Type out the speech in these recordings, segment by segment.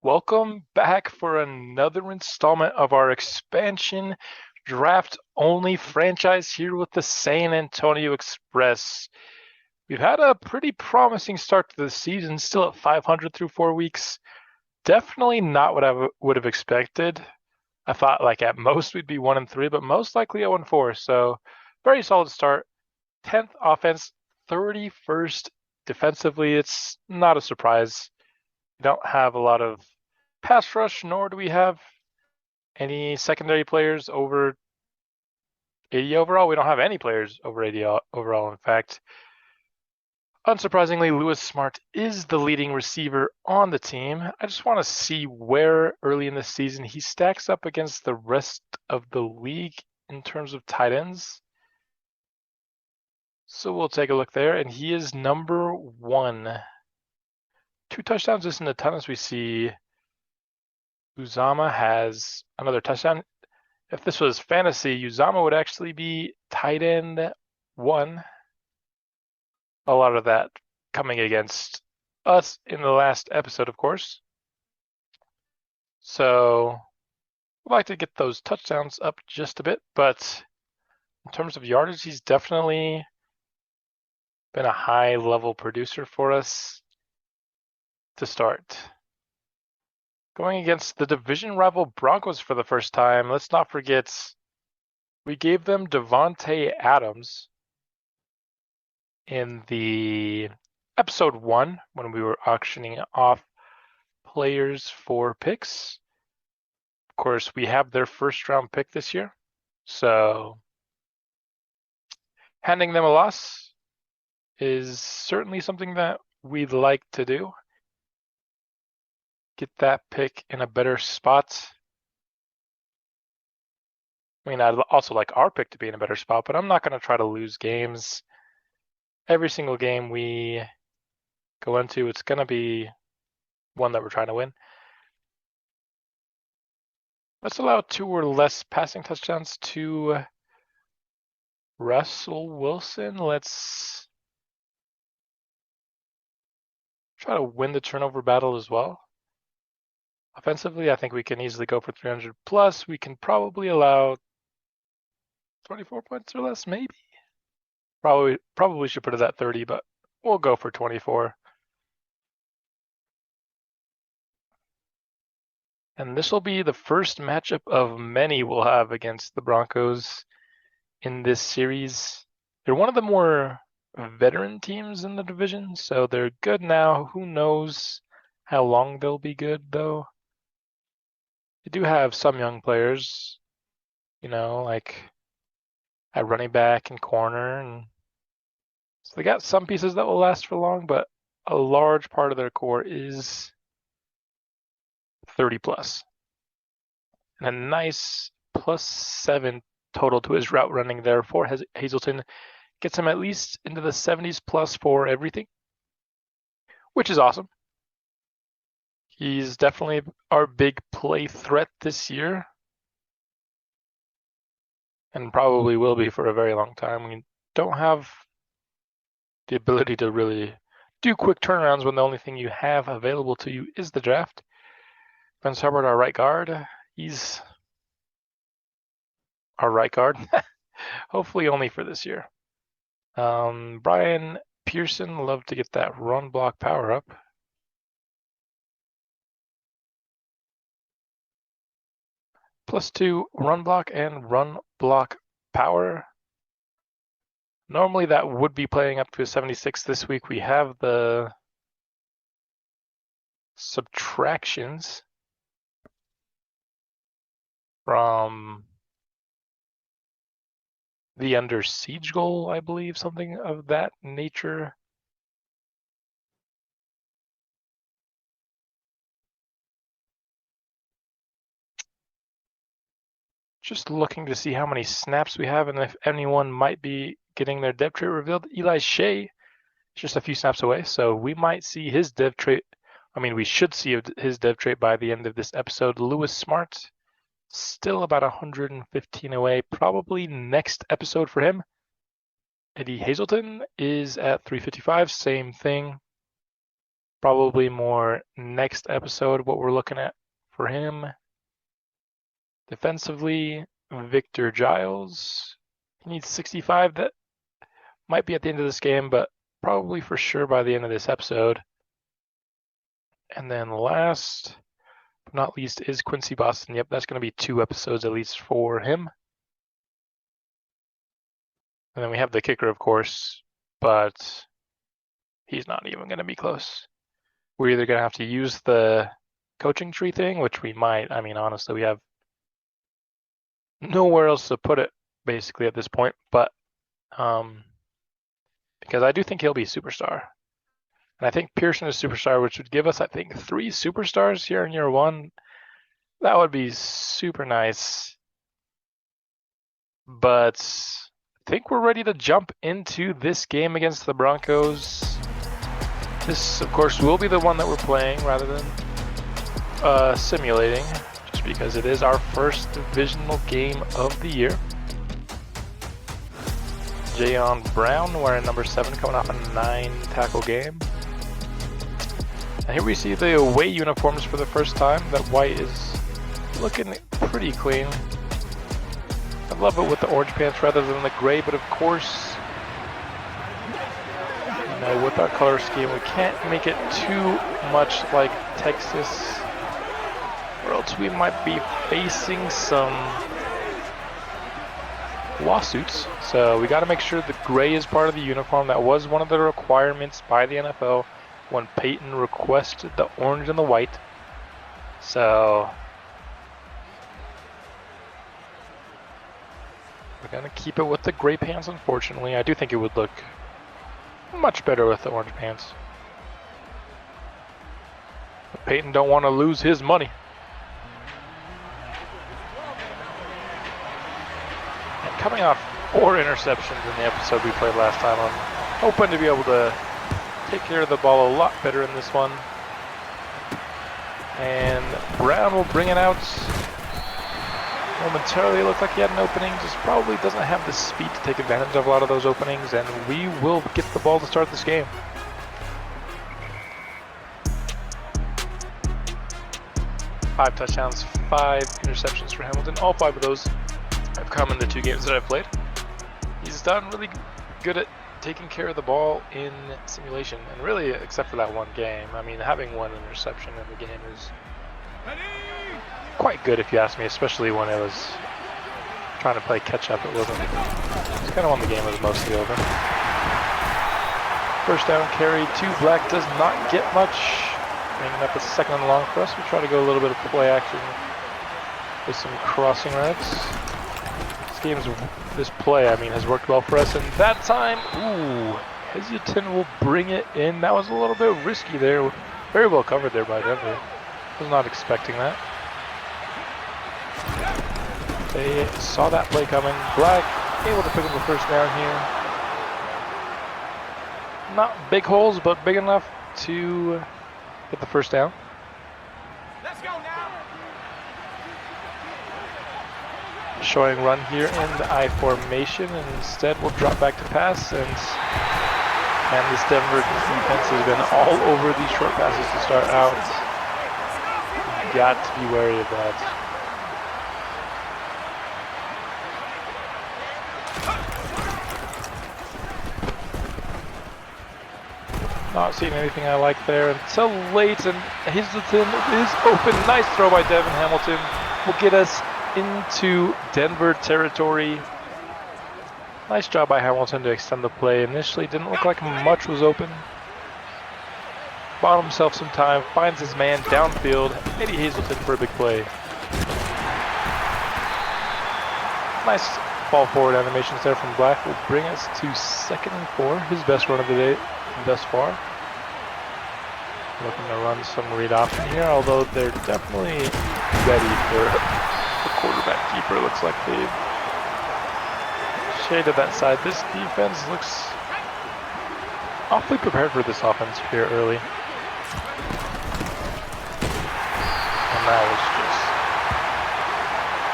Welcome back for another installment of our expansion draft only franchise here with the San Antonio Express. We've had a pretty promising start to the season, still at 500 through 4 weeks. Definitely not what I would have expected. I thought like at most we'd be 1-3, but most likely 0-4. So very solid start. 10th offense, 31st defensively. It's not a surprise. We don't have a lot of pass rush, nor do we have any secondary players over 80 overall. We don't have any players over 80 overall, in fact. Unsurprisingly, Lewis Smart is the leading receiver on the team. I just want to see where early in the season he stacks up against the rest of the league in terms of tight ends. So we'll take a look there, and he is number 1. 2 touchdowns isn't a ton, as we see Uzama has another touchdown. If this was fantasy, Uzama would actually be tight end 1. A lot of that coming against us in the last episode, of course. So I'd like to get those touchdowns up just a bit, but in terms of yardage, he's definitely been a high-level producer for us to start. Going against the division rival Broncos for the first time, let's not forget we gave them Devontae Adams in the episode 1 when we were auctioning off players for picks. Of course, we have their first round pick this year, so handing them a loss is certainly something that we'd like to do. Get that pick in a better spot. I mean, I'd also like our pick to be in a better spot, but I'm not going to try to lose games. Every single game we go into, it's going to be one that we're trying to win. Let's allow 2 or less passing touchdowns to Russell Wilson. Let's try to win the turnover battle as well. Offensively, I think we can easily go for 300 plus. We can probably allow 24 points or less, maybe. Probably should put it at 30, but we'll go for 24. And this will be the first matchup of many we'll have against the Broncos in this series. They're one of the more veteran teams in the division, so they're good now. Who knows how long they'll be good, though? They do have some young players, like at running back and corner, and so they got some pieces that will last for long, but a large part of their core is 30 plus. And a nice +7 total to his route running there for Hazelton. Gets him at least into the 70s plus for everything, which is awesome. He's definitely our big play threat this year, and probably will be for a very long time. We don't have the ability to really do quick turnarounds when the only thing you have available to you is the draft. Vince Hubbard, our right guard. He's our right guard. Hopefully only for this year. Brian Pearson, love to get that run block power up. +2 run block and run block power. Normally that would be playing up to a 76. This week we have the subtractions from the under siege goal, I believe, something of that nature. Just looking to see how many snaps we have and if anyone might be getting their depth trait revealed. Eli Shea, just a few snaps away, so we might see his dev trait. I mean, we should see his dev trait by the end of this episode. Lewis Smart, still about 115 away, probably next episode for him. Eddie Hazelton is at 355, same thing. Probably more next episode what we're looking at for him. Defensively, Victor Giles. He needs 65. That might be at the end of this game, but probably for sure by the end of this episode. And then last but not least is Quincy Boston. Yep, that's going to be 2 episodes at least for him. And then we have the kicker, of course, but he's not even going to be close. We're either going to have to use the coaching tree thing, which we might. I mean, honestly, we have nowhere else to put it, basically, at this point. But because I do think he'll be a superstar. And I think Pearson is a superstar, which would give us, I think, 3 superstars here in year 1. That would be super nice. But I think we're ready to jump into this game against the Broncos. This, of course, will be the one that we're playing rather than simulating, just because it is our first divisional game of the year. Jayon Brown wearing number 7, coming off a 9-tackle game. And here we see the away uniforms for the first time. That white is looking pretty clean. I love it with the orange pants rather than the gray, but of course, you know, with our color scheme, we can't make it too much like Texas, or else we might be facing some lawsuits. So we got to make sure the gray is part of the uniform. That was one of the requirements by the NFL when Peyton requested the orange and the white. So we're going to keep it with the gray pants, unfortunately. I do think it would look much better with the orange pants. But Peyton don't want to lose his money. And coming off 4 interceptions in the episode we played last time, I'm hoping to be able to take care of the ball a lot better in this one. And Brown will bring it out. Momentarily looked like he had an opening, just probably doesn't have the speed to take advantage of a lot of those openings, and we will get the ball to start this game. Five touchdowns, 5 interceptions for Hamilton. All 5 of those have come in the 2 games that I've played. He's done really good at taking care of the ball in simulation, and really, except for that one game. I mean, having 1 interception in the game is quite good if you ask me, especially when it was trying to play catch up. It wasn't. It's kind of when the game was mostly over. First down carry to Black does not get much. Bringing up a 2nd and long for us. We try to go a little bit of play action with some crossing routes. This play, I mean, has worked well for us, and that time, ooh, Hesitant will bring it in. That was a little bit risky there. Very well covered there by Denver. Was not expecting that. They saw that play coming. Black able to pick up the first down here. Not big holes, but big enough to get the first down. Let's go now. Showing run here in the I formation, and instead we'll drop back to pass, and this Denver defense has been all over these short passes to start out. Got to be wary of that. Not seeing anything I like there until late, and Hazelton is open. Nice throw by Devin Hamilton. Will get us into Denver territory. Nice job by Hamilton to extend the play. Initially didn't look like much was open. Bought himself some time, finds his man downfield. Eddie Hazelton for a big play. Nice fall forward animations there from Black. Will bring us to 2nd and 4, his best run of the day thus far. Looking to run some read option here, although they're definitely ready for the quarterback keeper. Looks like they've shaded that side. This defense looks awfully prepared for this offense here early. And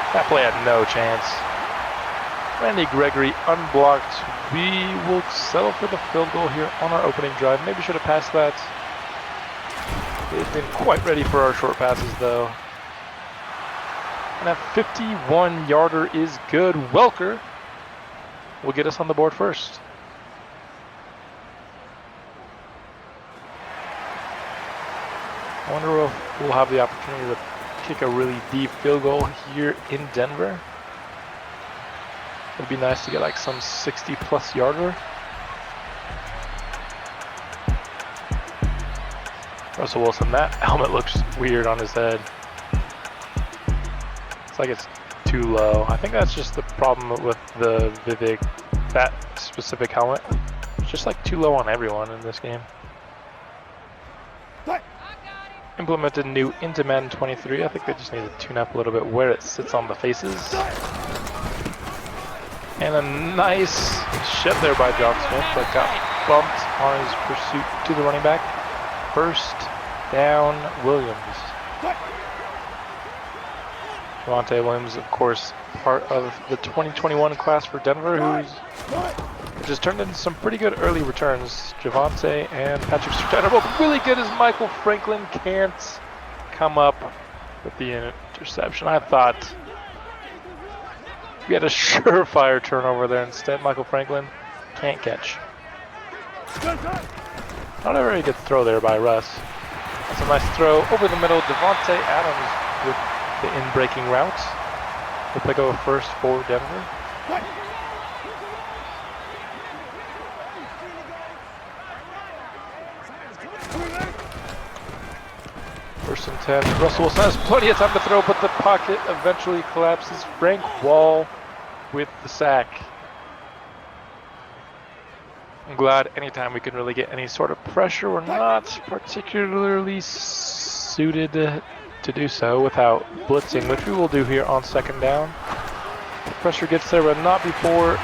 that play had no chance. Randy Gregory unblocked. We will settle for the field goal here on our opening drive. Maybe should have passed that. They've been quite ready for our short passes, though. And that 51-yarder is good. Welker will get us on the board first. I wonder if we'll have the opportunity to kick a really deep field goal here in Denver. It'd be nice to get like some 60-plus yarder. Russell Wilson, that helmet looks weird on his head. It's like it's too low. I think that's just the problem with the Vivek, that specific helmet. It's just like too low on everyone in this game. Implemented new into Madden 23. I think they just need to tune up a little bit where it sits on the faces. And a nice shed there by John Smith, but got bumped on his pursuit to the running back. First down, Williams. Javonte Williams, of course, part of the 2021 class for Denver, who's just turned in some pretty good early returns. Javonte and Patrick Surtain are both really good as Michael Franklin can't come up with the interception. I thought we had a surefire turnover there. Instead, Michael Franklin can't catch. Not a very good throw there by Russ. That's a nice throw over the middle. Devontae Adams with the in-breaking route. We'll pick up a first for Denver. First and 10. Russell Wilson has plenty of time to throw, but the pocket eventually collapses. Frank Wall with the sack. I'm glad anytime we can really get any sort of pressure, we're not particularly suited to do so without blitzing, which we will do here on second down. The pressure gets there, but not before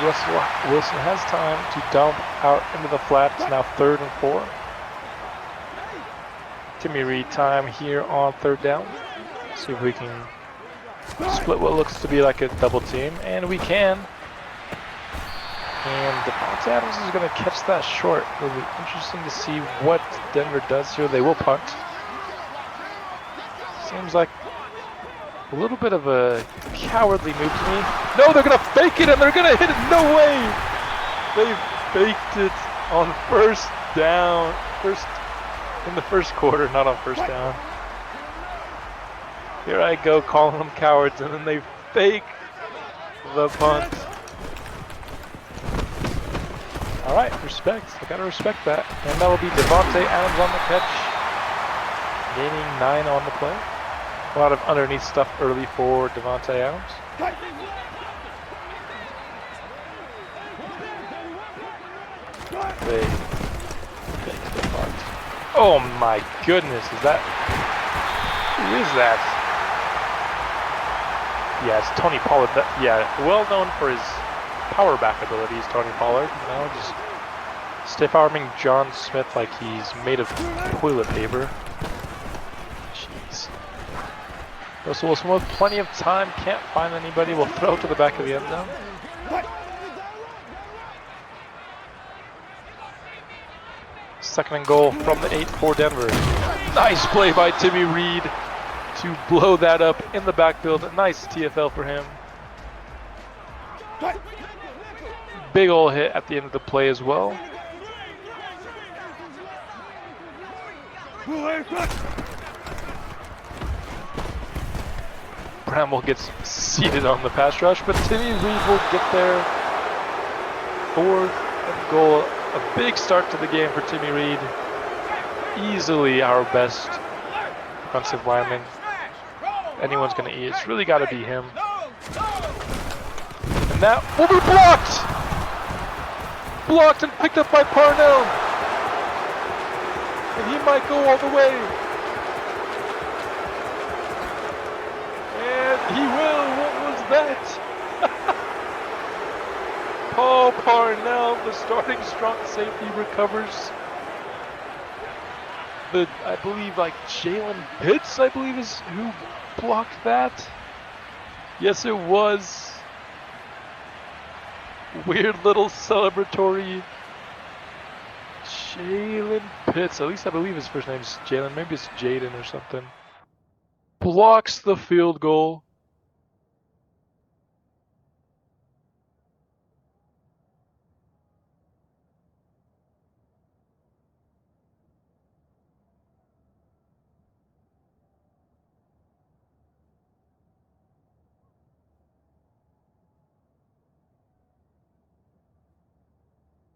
Russell Wilson has time to dump out into the flats. Now 3rd and 4. Timmy Reed time here on 3rd down. See if we can split what looks to be like a double team, and we can. And Devontae Adams is going to catch that short. It'll be interesting to see what Denver does here. They will punt. Seems like a little bit of a cowardly move to me. No, they're going to fake it and they're going to hit it. No way! They faked it on first down. In the first quarter, not on first down. Here I go calling them cowards, and then they fake the punt. All right, respect. I gotta respect that. And that will be Devontae Adams on the catch, gaining 9 on the play. A lot of underneath stuff early for Devontae Adams. They fake the punt. Oh my goodness, is that? Who is that? Yeah, it's Tony Pollard. Yeah, well known for his power back abilities, Tony Pollard. Now just stiff arming John Smith like he's made of toilet paper. Jeez. Russell Wilson with plenty of time, can't find anybody. Will throw to the back of the end zone. Second and goal from the 8 for Denver. Nice play by Timmy Reed to blow that up in the backfield. A nice TFL for him. Big ol' hit at the end of the play as well. Bramwell gets seated on the pass rush, but Timmy Reed will get there. 4th and goal. A big start to the game for Timmy Reed. Easily our best defensive lineman. Anyone's going to eat. It's really got to be him. And that will be blocked! Blocked and picked up by Parnell. And he might go all the way. And he will. What was that? Paul Parnell, the starting strong safety, recovers. I believe like Jalen Pitts, I believe is who blocked that. Yes, it was. Weird little celebratory. Jalen Pitts, at least I believe his first name's Jalen. Maybe it's Jaden or something. Blocks the field goal.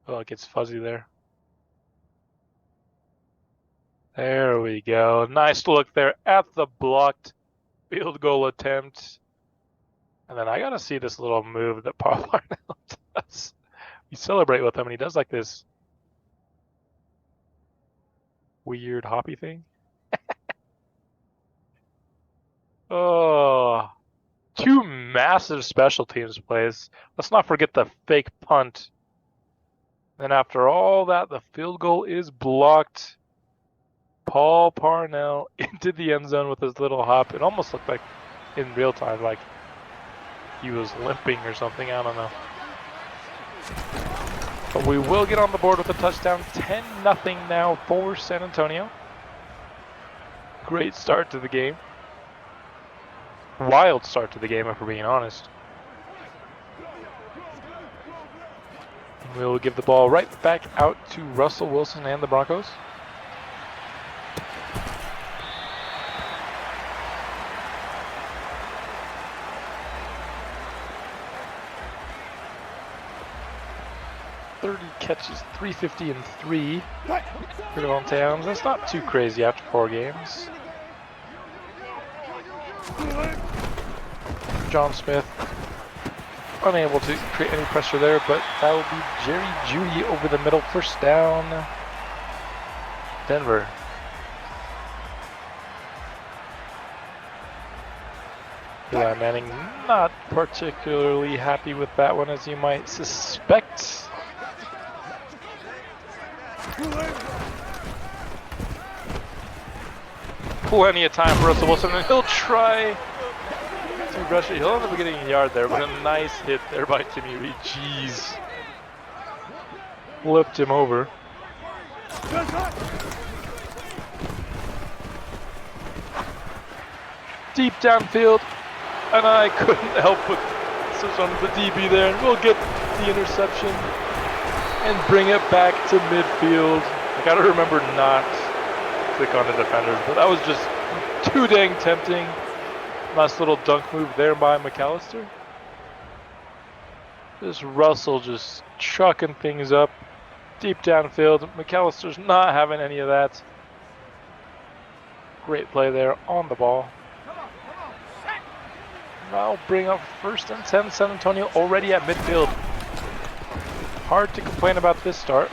Oh, it gets fuzzy there. There we go. Nice look there at the blocked field goal attempt. And then I gotta see this little move that Paul Parnell does. You celebrate with him, and he does like this weird hoppy thing. Oh, two massive special teams plays. Let's not forget the fake punt. Then after all that, the field goal is blocked. Paul Parnell into the end zone with his little hop. It almost looked like in real time, like he was limping or something. I don't know. But we will get on the board with a touchdown. 10-0 now for San Antonio. Great start to the game. Wild start to the game, if we're being honest. And we'll give the ball right back out to Russell Wilson and the Broncos. Catches 350 and 3 for Devon Towns. That's not too crazy after 4 games. John Smith unable to create any pressure there, but that will be Jerry Jeudy over the middle. First down, Denver. Eli Manning not particularly happy with that one, as you might suspect. Plenty of time for Russell Wilson, and he'll try to rush it. He'll end up getting a yard there, but a nice hit there by Jimmy Reed. Jeez. Flipped him over. Deep downfield, and I couldn't help but switch on the DB there, and we'll get the interception and bring it back to midfield. I gotta remember not to click on the defenders, but that was just too dang tempting. Nice little dunk move there by McAllister. This Russell just chucking things up deep downfield. McAllister's not having any of that. Great play there on the ball. Now bring up 1st and 10. San Antonio already at midfield. Hard to complain about this start.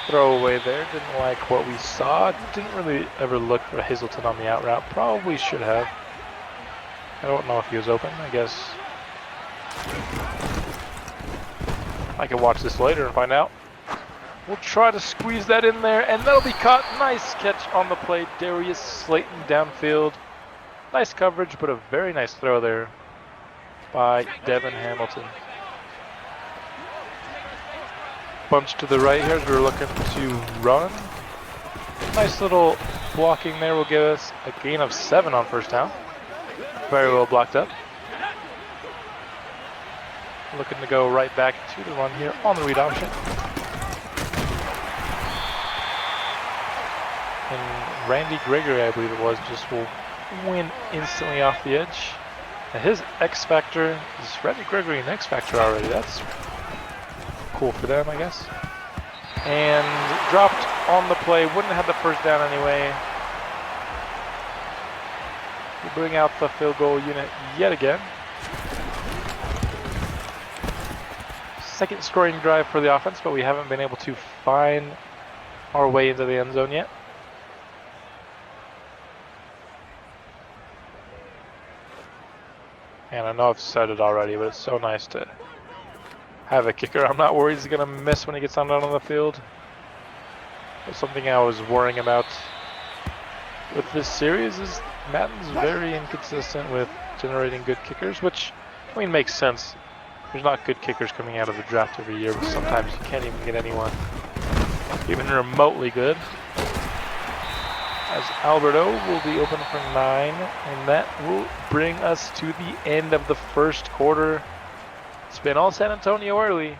Throw away there. Didn't like what we saw. Didn't really ever look for Hazleton on the out route. Probably should have. I don't know if he was open. I guess I can watch this later and find out. We'll try to squeeze that in there, and that'll be caught. Nice catch on the play. Darius Slayton downfield. Nice coverage, but a very nice throw there by Devin Hamilton. Bunch to the right here as we're looking to run. Nice little blocking there will give us a gain of 7 on first down. Very well blocked up. Looking to go right back to the run here on the read option. And Randy Gregory, I believe it was, just will win instantly off the edge. And his X Factor, is Randy Gregory an X Factor already? That's cool for them, I guess. And dropped on the play, wouldn't have had the first down anyway. We bring out the field goal unit yet again. Second scoring drive for the offense, but we haven't been able to find our way into the end zone yet. And I know I've said it already, but it's so nice to have a kicker. I'm not worried he's going to miss when he gets on the field. But something I was worrying about with this series is Madden's very inconsistent with generating good kickers, which, I mean, makes sense. There's not good kickers coming out of the draft every year, but sometimes you can't even get anyone. even remotely good. As Alberto will be open for 9, and that will bring us to the end of the first quarter. It's been all San Antonio early.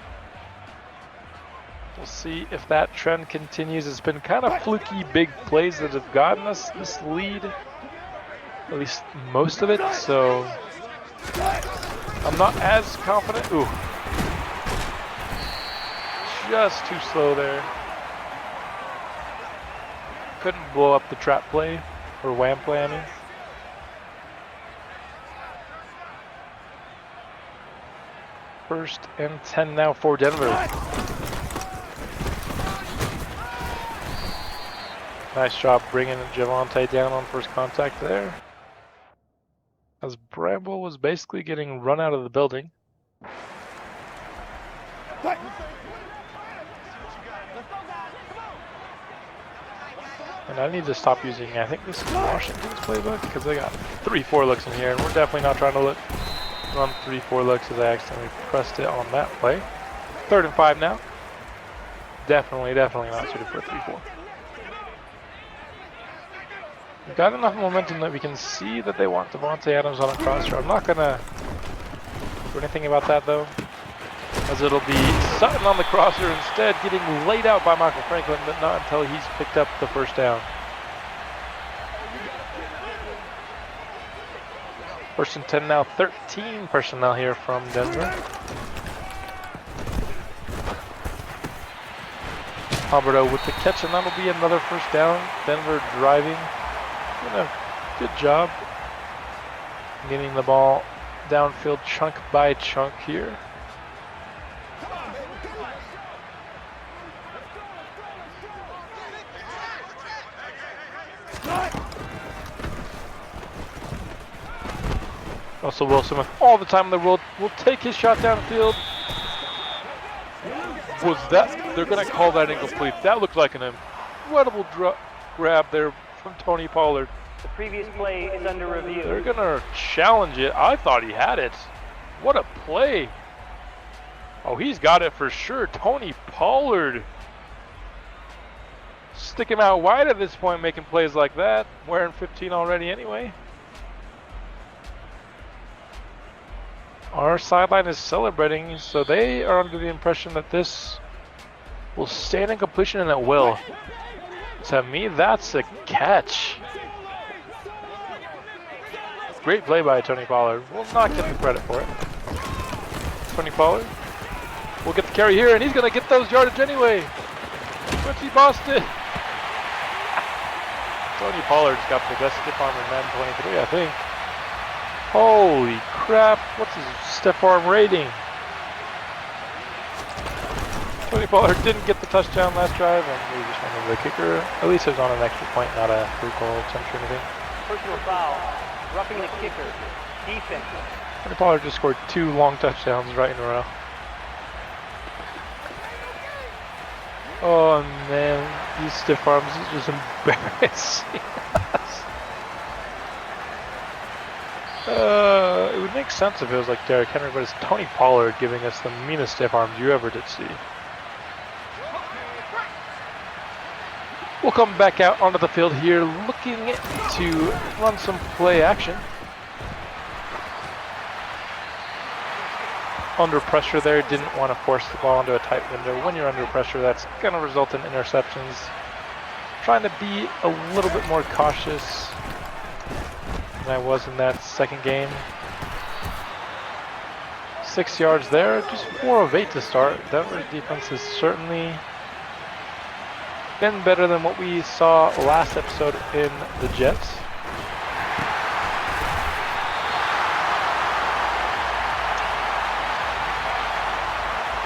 We'll see if that trend continues. It's been kind of fluky big plays that have gotten us this lead, at least most of it, so I'm not as confident. Ooh. Just too slow there. Couldn't blow up the trap play, or wham play, I mean. First and 10 now for Denver. Nice job bringing Javonte down on first contact there. As Bramble was basically getting run out of the building. And I need to stop using, I think this is Washington's playbook, because they got 3-4 looks in here, and we're definitely not trying to run 3-4 looks as I accidentally pressed it on that play. 3rd and 5 now. Definitely not suited for a 3-4. We've got enough momentum that we can see that they want Devontae Adams on a crosser. I'm not going to do anything about that, though, as it'll be Sutton on the crosser instead, getting laid out by Michael Franklin, but not until he's picked up the first down. First and 10 now, 13 personnel here from Denver. Alberto with the catch, and that'll be another first down. Denver driving. Doing a good job getting the ball downfield chunk by chunk here. Russell Wilson with all the time in the world will take his shot downfield. Was that, they're going to call that incomplete. That looked like an incredible grab there from Tony Pollard. The previous play is under review. They're going to challenge it. I thought he had it. What a play. Oh, he's got it for sure. Tony Pollard. Stick him out wide at this point, making plays like that. Wearing 15 already anyway. Our sideline is celebrating, so they are under the impression that this will stand in completion, and it will. To me, that's a catch. Great play by Tony Pollard. Will not get the credit for it. Tony Pollard will get the carry here, and he's going to get those yardage anyway. Quincy Boston. Tony Pollard's got the best stiff arm in Madden 23, I think. Holy crap, what's his stiff arm rating? Tony Pollard didn't get the touchdown last drive, and we just went over the kicker. At least it was on an extra point, not a free goal attempt or anything. Personal foul, roughing the kicker, defense. Tony Pollard just scored 2 long touchdowns right in a row. Oh man, these stiff arms is just embarrassing. It would make sense if it was like Derrick Henry, but it's Tony Pollard giving us the meanest stiff arms you ever did see. We'll come back out onto the field here, looking to run some play action. Under pressure there, didn't want to force the ball into a tight window. When you're under pressure, that's going to result in interceptions. Trying to be a little bit more cautious than I was in that second game. 6 yards there, just 4 of 8 to start. Denver's defense has certainly been better than what we saw last episode in the Jets.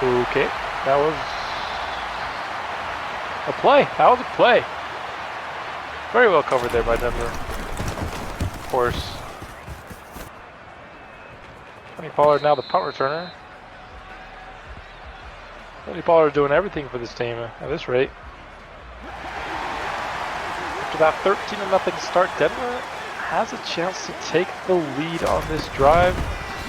Okay, that was a play. That was a play. Very well covered there by Denver. Of course. Tony Pollard now the punt returner. Tony Pollard doing everything for this team at this rate. After that 13-0 start, Denver has a chance to take the lead on this drive.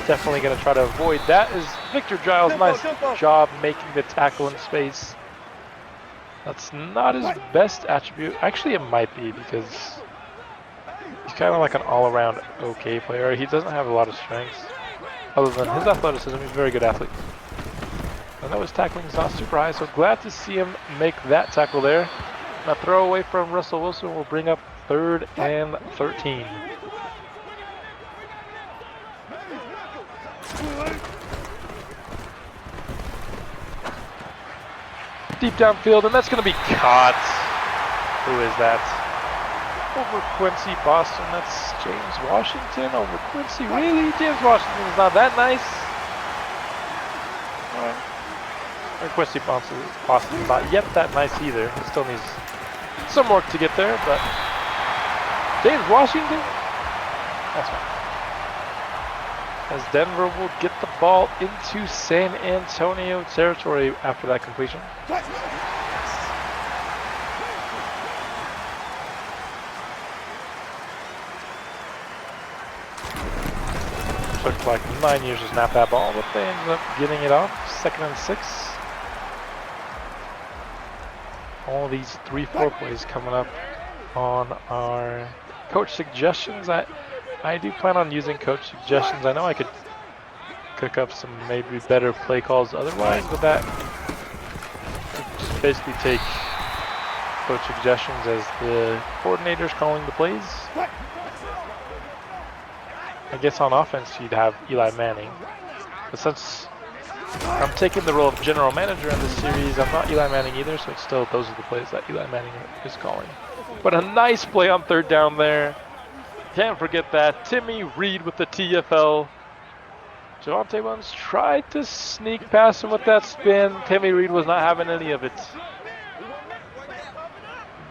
Definitely going to try to avoid that. Is Victor Giles. Nice job making the tackle in space. That's not his best attribute. Actually, it might be because he's kind of like an all-around okay player. He doesn't have a lot of strengths. Other than his athleticism, he's a very good athlete. I know his tackling is not super high, so glad to see him make that tackle there. A throw away from Russell Wilson will bring up 3rd and 13. Deep downfield, and that's going to be caught. Who is that? Over Quincy Boston. That's James Washington over Quincy. Really? James Washington is not that nice. All right. Or Quincy Boston's not yet that nice either. He still needs some work to get there, but James Washington? That's fine. As Denver will get the ball into San Antonio territory after that completion. Took like 9 years to snap that ball, but they ended up getting it off. 2nd and 6. All these 3-4 plays coming up on our coach suggestions. I do plan on using coach suggestions. I know I could cook up some maybe better play calls otherwise, but that just basically take coach suggestions as the coordinators calling the plays. I guess on offense you'd have Eli Manning, but since I'm taking the role of general manager in this series, I'm not Eli Manning either, so it's still those are the plays that Eli Manning is calling. But a nice play on 3rd down there. Can't forget that. Timmy Reed with the TFL. Javonte Williams tried to sneak past him with that spin. Timmy Reed was not having any of it.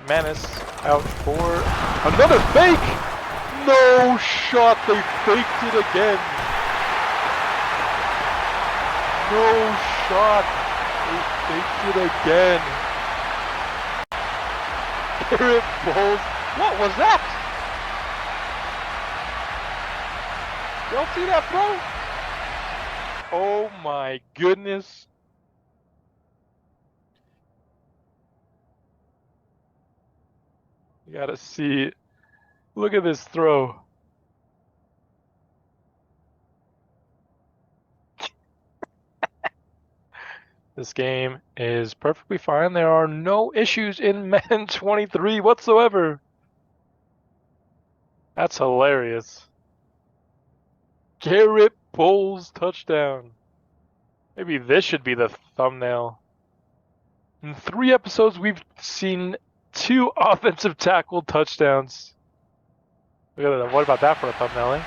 Manis out for another fake. No shot. They faked it again. No shot. They faked it again. Garrett Bowles. What was that? Y'all see that throw? Oh my goodness. You gotta see it. Look at this throw. This game is perfectly fine. There are no issues in Madden 23 whatsoever. That's hilarious. Garrett Bowles touchdown. Maybe this should be the thumbnail. In 3 episodes, we've seen 2 offensive tackle touchdowns. Look at that. What about that for a thumbnail, eh?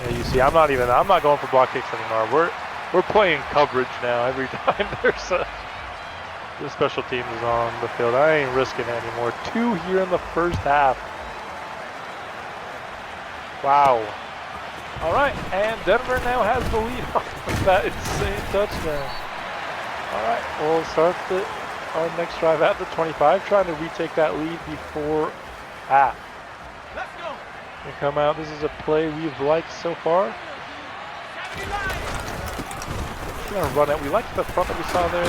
Yeah, you see, I'm not going for block kicks anymore. We're playing coverage now every time the special teams is on the field. I ain't risking it anymore. 2 here in the first half. Wow. All right, and Denver now has the lead on that insane touchdown. All right, we'll start our next drive at the 25, trying to retake that lead before half. Let's go. We come out. This is a play we've liked so far. We're gonna run it. We liked the front that we saw there.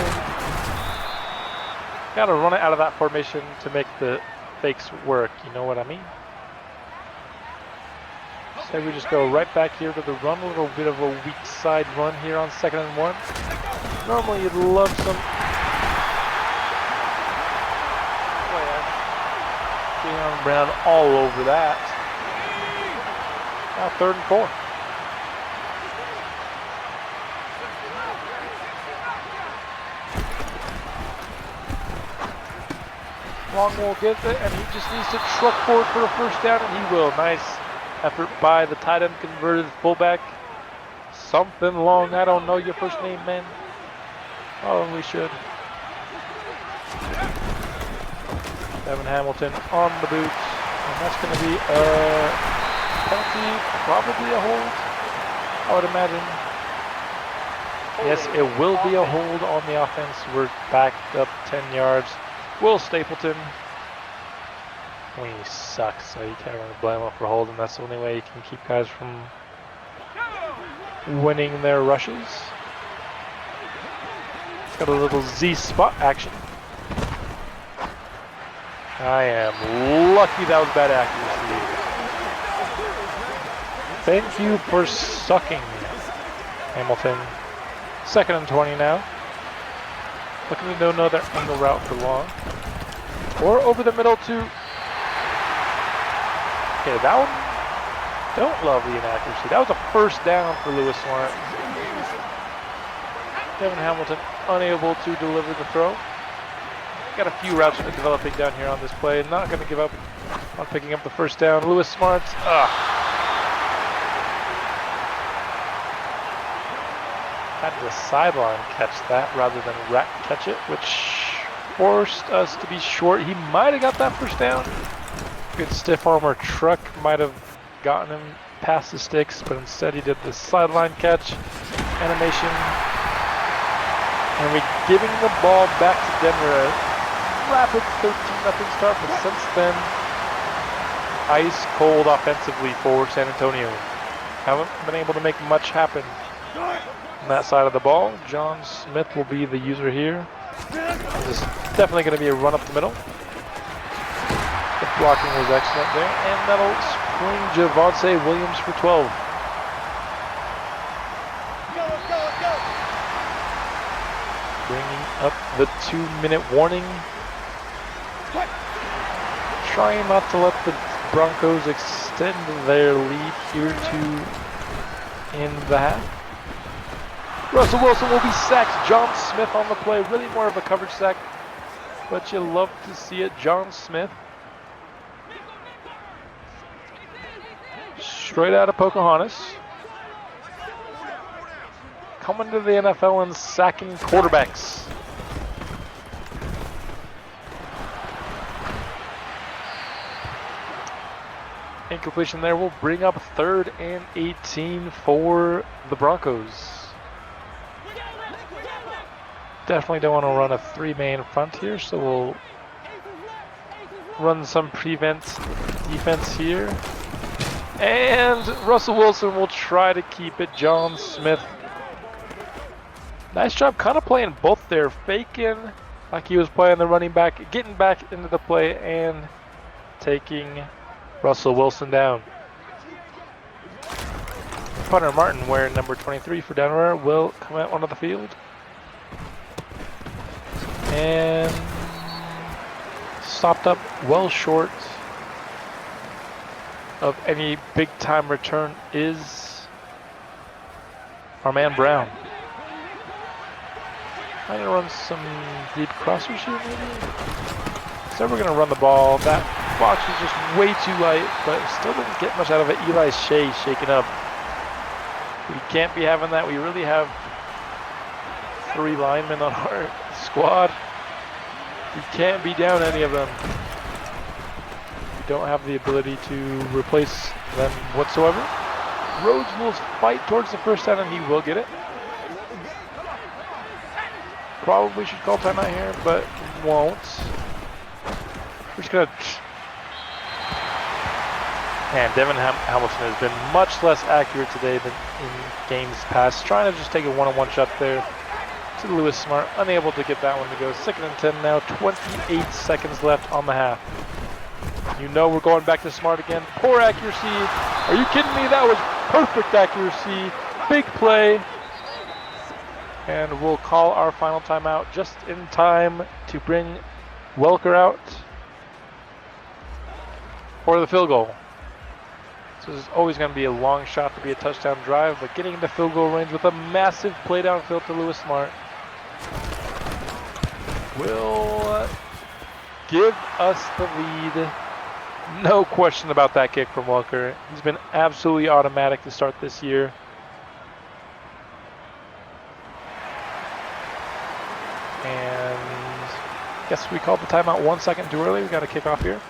Gotta run it out of that formation to make the fakes work. You know what I mean? Say we just go right back here to the run. A little bit of a weak side run here on 2nd and 1. Normally you'd love some Jalen Brown all over that. Now 3rd and 4. Long will get it, and he just needs to truck forward for a first down, and he will. Nice effort by the tight end converted fullback. Something Long. I don't know your first name, man. Probably should. Devin Hamilton on the boots. And that's going to be a penalty, probably a hold, I would imagine. Yes, it will be a hold on the offense. We're backed up 10 yards. Will Stapleton. He sucks, so you can't really blame him for holding. That's the only way you can keep guys from winning their rushes. Got a little Z spot action. I am lucky that was bad accuracy. Thank you for sucking, Hamilton. 2nd and 20 now. Looking to do another angle route for long. Or over the middle to... Okay, that one... Don't love the inaccuracy. That was a first down for Lewis Smart. Devin Hamilton unable to deliver the throw. Got a few routes developing down here on this play. Not going to give up on picking up the first down. Lewis Smart. Had the sideline catch that rather than Rat catch it, which forced us to be short. He might have got that first down. Good stiff arm or truck might have gotten him past the sticks, but instead he did the sideline catch animation. And we're giving the ball back to Denver. Rapid 13-0 start, but since then, ice cold offensively for San Antonio. Haven't been able to make much happen on that side of the ball. John Smith will be the user here. This is definitely going to be a run up the middle. The blocking was excellent there, and that'll spring Javonte Williams for 12. Bringing up the 2-minute warning. Trying not to let the Broncos extend their lead here to end the half. Russell Wilson will be sacked. John Smith on the play. Really more of a coverage sack, but you love to see it. John Smith. Straight out of Pocahontas. Coming to the NFL and sacking quarterbacks. Incompletion there will bring up 3rd and 18 for the Broncos. Definitely don't want to run a 3-man front here, so we'll run some prevent defense here. And Russell Wilson will try to keep it. John Smith. Nice job kind of playing both there. Faking like he was playing the running back, getting back into the play, and taking Russell Wilson down. Punter Martin, wearing number 23 for Denver, will come out onto the field. And stopped up well short of any big time return is our man Brown. I'm gonna run some deep crossers here maybe. So we're gonna run the ball. That box is just way too light, but still didn't get much out of it. Eli Shea shaking up. We can't be having that. We really have 3 linemen on our squad. We can't be down any of them. We don't have the ability to replace them whatsoever. Rhodes will fight towards the first down and he will get it. Probably should call timeout here, but won't. We're just gonna... And Devin Hamilton has been much less accurate today than in games past. Trying to just take a one-on-one shot there to Lewis Smart. Unable to get that one to go. 2nd and 10 now. 28 seconds left on the half. You know we're going back to Smart again. Poor accuracy. Are you kidding me? That was perfect accuracy. Big play. And we'll call our final timeout just in time to bring Welker out for the field goal. So this is always going to be a long shot to be a touchdown drive, but getting into field goal range with a massive play downfield to Lewis Smart will give us the lead. No question about that kick from Welker. He's been absolutely automatic to start this year. And I guess we called the timeout 1 second too early. We got to kick off here.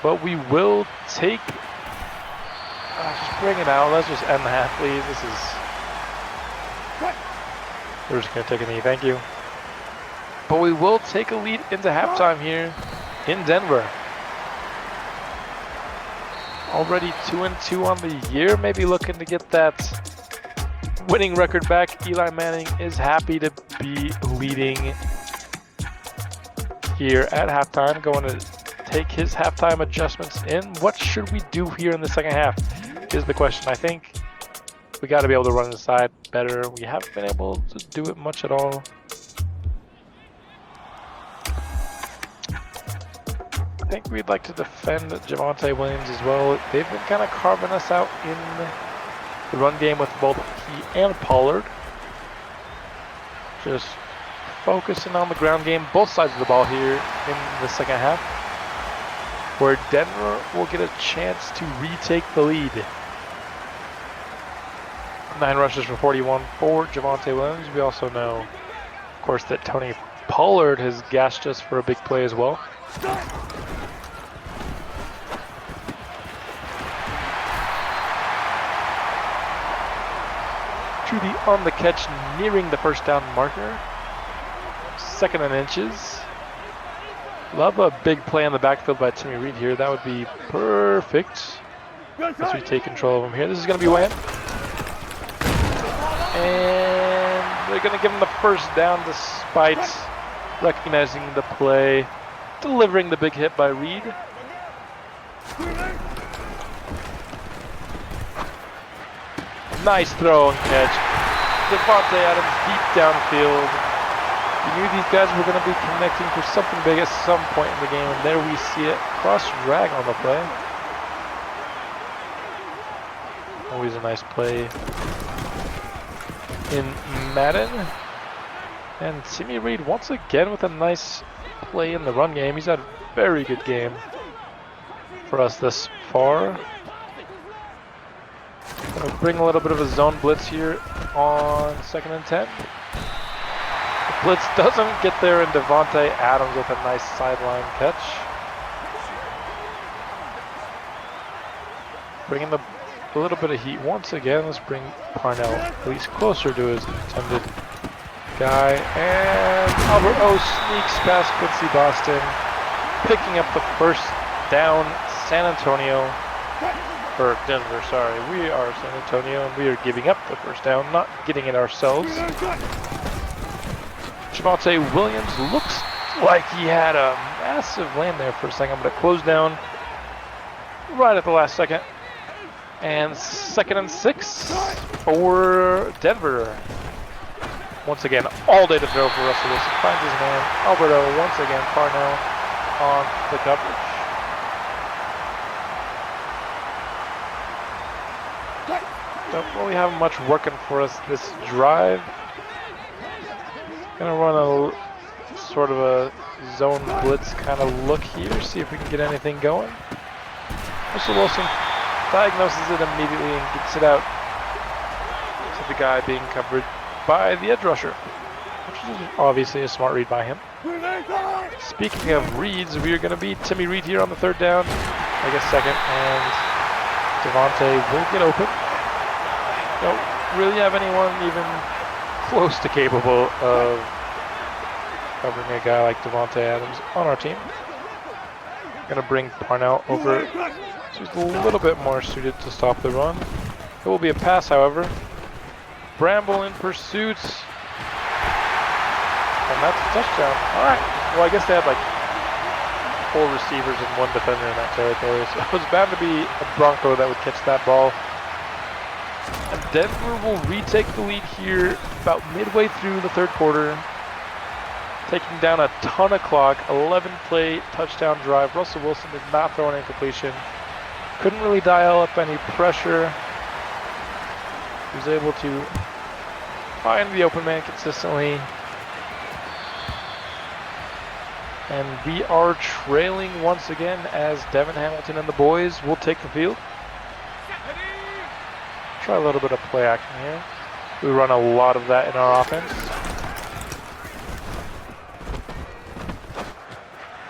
But we will take... just bring it out. Let's just end the half, please. This is... We're just going to take a knee. Thank you. But we will take a lead into halftime here in Denver. Already 2-2 on the year, maybe looking to get that winning record back. Eli Manning is happy to be leading here at halftime, going to take his halftime adjustments in. What should we do here in the second half is the question. I think we got to be able to run inside better. We haven't been able to do it much at all. I think we'd like to defend Javonte Williams as well. They've been kind of carving us out in the run game with both he and Pollard. Just focusing on the ground game, both sides of the ball here in the second half, where Denver will get a chance to retake the lead. 9 rushes for 41 for Javonte Williams. We also know, of course, that Tony Pollard has gassed us for a big play as well. To the on the catch, nearing the first down marker. 2nd and inches. Love a big play on the backfield by Timmy Reed here. That would be perfect as we take control of him here. This is going to be Wham. And they're going to give him the first down despite recognizing the play, delivering the big hit by Reed. Nice throw and catch. Devontae Adams deep downfield. We knew these guys were going to be connecting for something big at some point in the game, and there we see it. Cross drag on the play. Always a nice play in Madden. And Timmy Reed once again with a nice play in the run game. He's had a very good game for us this far. Gonna bring a little bit of a zone blitz here on 2nd and 10. The blitz doesn't get there, and Devontae Adams with a nice sideline catch. Bringing a little bit of heat once again. Let's bring Parnell at least closer to his intended guy. And Albert O sneaks past Quincy Boston, picking up the first down. San Antonio. Or Denver, sorry. We are San Antonio, and we are giving up the first down, not getting it ourselves. Javonte Williams looks like he had a massive land there for a second, but it closed down right at the last second. And 2nd and 6 for Denver. Once again, all day to throw for Russell Wilson. Finds his man, Alberto, once again, Parnell on the coverage. Don't really have much working for us this drive. Gonna run a sort of a zone blitz kind of look here, see if we can get anything going. Russell Wilson diagnoses it immediately and gets it out to the guy being covered by the edge rusher, which is obviously a smart read by him. Speaking of reads, we are going to be Timmy Reed here on the 3rd down, I guess 2nd, and Devontae will get open. Don't really have anyone even close to capable of covering a guy like Devontae Adams on our team. Gonna bring Parnell over, so he's a little bit more suited to stop the run. It will be a pass, however. Bramble in pursuit, and that's a touchdown. All right. Well, I guess they had like 4 receivers and 1 defender in that territory, so it was bound to be a Bronco that would catch that ball. And Denver will retake the lead here about midway through the 3rd quarter, taking down a ton of clock. 11-play touchdown drive. Russell Wilson did not throw an incompletion. Couldn't really dial up any pressure. He was able to find the open man consistently. And we are trailing once again as Devin Hamilton and the boys will take the field. Try a little bit of play action here. We run a lot of that in our offense.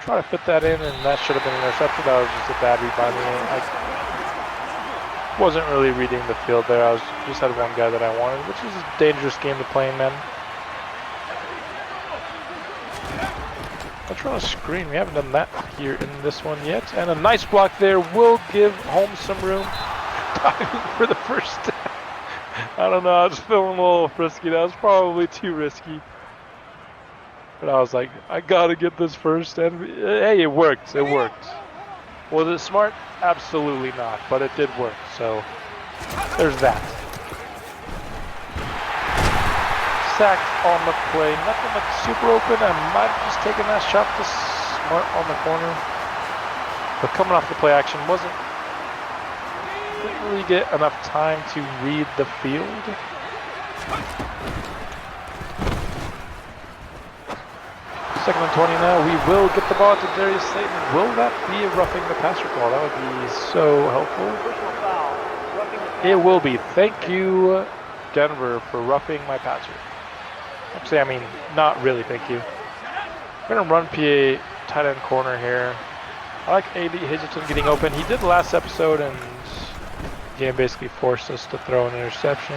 Try to fit that in, and that should have been an interception. That was just a bad read by me. I wasn't really reading the field there. I just had one guy that I wanted, which is a dangerous game to play in, man. Let's run a screen. We haven't done that here in this one yet. And a nice block there will give home some room. Diving for the first down. I don't know. I was feeling a little frisky. That was probably too risky. But I was like, I gotta get this first. And hey, it worked. It worked. Was it smart? Absolutely not. But it did work. So there's that. Sacked on the play. Nothing like super open. I might have just taken that shot to Smart on the corner. But coming off the play action didn't really get enough time to read the field. Second and 20 now. We will get the ball to Darius Slayton. Will that be a roughing the passer call? That would be so helpful. It will be. Thank you, Denver, for roughing my passer. Actually, I mean, not really, thank you. We're going to run PA tight end corner here. I like A.B. Hazelton getting open. He did last episode, and the game basically forced us to throw an interception.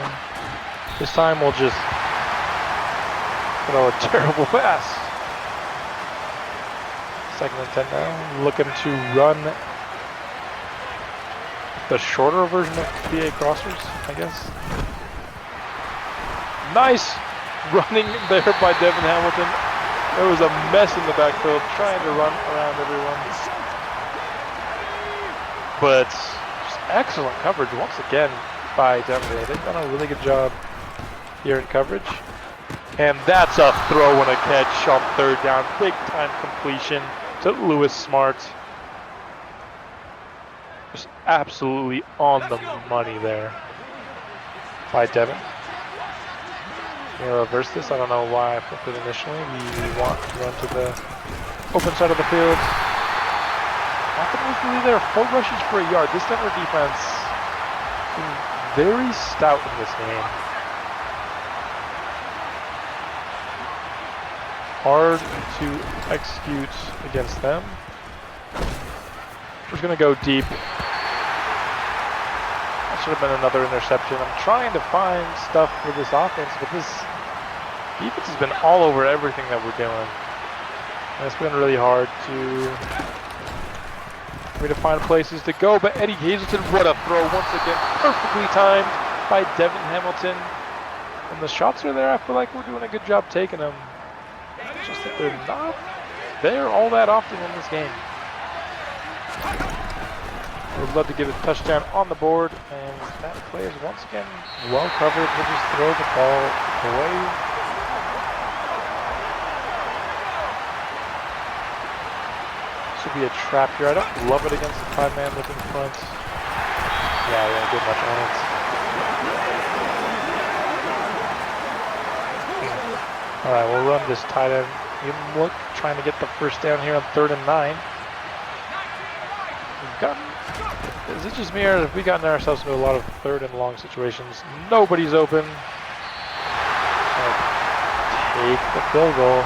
This time, we'll just throw a terrible pass. Second and 10 now. Looking to run the shorter version of PA crossers, I guess. Nice running there by Devin Hamilton. There was a mess in the backfield trying to run around everyone. But just excellent coverage once again by Denver. They've done a really good job here in coverage. And that's a throw and a catch on third down. Big time completion to Lewis Smart. Just absolutely on the money there by Devin. Reverse this. I don't know why I flipped it initially. We want to run to the open side of the field. Offense really there. 4 rushes for a yard. This Denver defense is very stout in this game. Hard to execute against them. We're just going to go deep. That should have been another interception. I'm trying to find stuff for this offense, but this defense has been all over everything that we're doing. And it's been really hard for me to find places to go. But Eddie Hazelton, what a throw once again. Perfectly timed by Devin Hamilton. And the shots are there. I feel like we're doing a good job taking them. It's just that they're not there all that often in this game. Would love to get a touchdown on the board, and that play is once again well covered. We'll just throw the ball away. This would be a trap here. I don't love it against the 5-man with in front. Yeah, we don't get much on it. Alright, we'll run this tight end. Look, trying to get the first down here on 3rd and 9. We've gotten. Is it just me, or have we gotten ourselves into a lot of 3rd and long situations? Nobody's open. Take the field goal.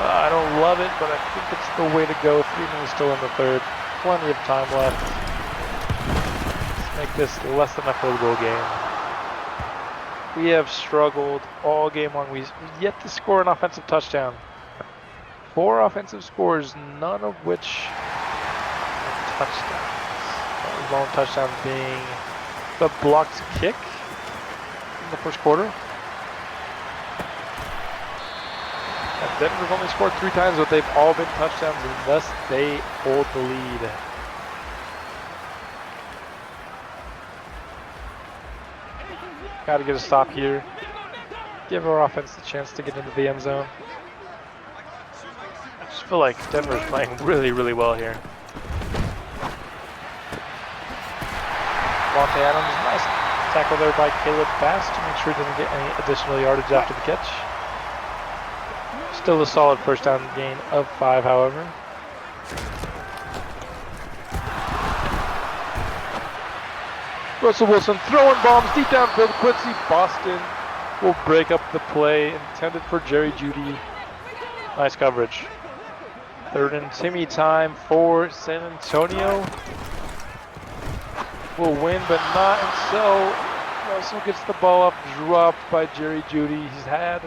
I don't love it, but I think it's the way to go. 3 minutes still in the 3rd. Plenty of time left. Let's make this less than a field goal game. We have struggled all game long. We've yet to score an offensive touchdown. 4 offensive scores, none of which are touchdowns. The lone touchdown being the blocked kick in the first quarter. And Denver's only scored 3 times, but they've all been touchdowns, and thus they hold the lead. Got to get a stop here. Give our offense the chance to get into the end zone. I just feel like Denver's playing really, really well here. Monte Adams, nice tackle there by Caleb Bass to make sure he doesn't get any additional yardage after the catch. Still a solid first down gain of 5, however. Russell Wilson throwing bombs deep downfield. Quincy Boston will break up the play intended for Jerry Jeudy. Nice coverage. 3rd and Timmy time for San Antonio. Will win, but not until Russell gets the ball up, dropped by Jerry Jeudy. He's had